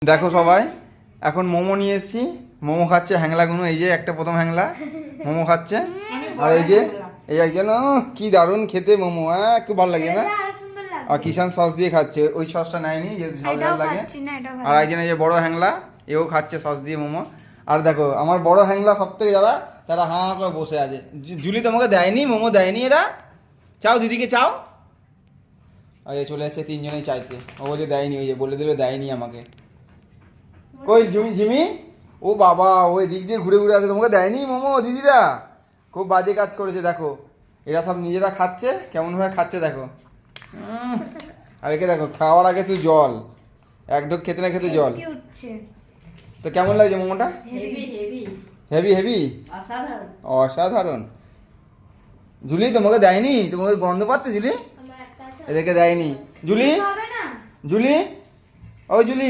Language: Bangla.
দেখো সবাই, এখন মোমো নিয়ে এসেছি। মোমো খাচ্ছে হ্যাংলাগুলো, এই যে একটা প্রথম হ্যাংলা মোমো খাচ্ছে। আর এই যে এই একজন, কি দারুণ খেতে মোমো, হ্যাঁ খুব ভালো লাগে না? আর কিষান সস দিয়ে খাচ্ছে, ওই সসটা নেয়নি যে ঝাল ঝাল লাগে। আর একজন এই যে বড় হ্যাংলা, এও খাচ্ছে সস দিয়ে মোমো। আর দেখো আমার বড় হ্যাংলা সব থেকে যারা, তারা হাঁ করে বসে আছে। জুলি তোমাকে দেয়নি মোমো, দেয়নি এরা? চাও দিদিকে, চাও। আর এই চলে এসছে তিনজনেই চাইতে, ও বলে দেয়নি, ওই যে বলে দিল দেয়নি আমাকে। কই জিমি, ও বাবা ওই দিক দিয়ে ঘুরে ঘুরে আছে, তোমাকে দেয়নি মোমো দিদিরা? খুব বাজে কাজ করেছে দেখো, এরা সব নিজেরা খাচ্ছে, কেমনভাবে খাচ্ছে দেখো। আর একে দেখো খাওয়ার আগে তুই জল, এক ঢোক খেতে না খেতে জল। তো কেমন লাগছে মোমোটা? হেভি হেভি, অসাধারণ। জুলি তোমাকে দেয়নি? তোমাকে গন্ধ পাচ্ছে জুলি? এদেরকে দেয়নি। জুলি, জুলি, ওই জুলি।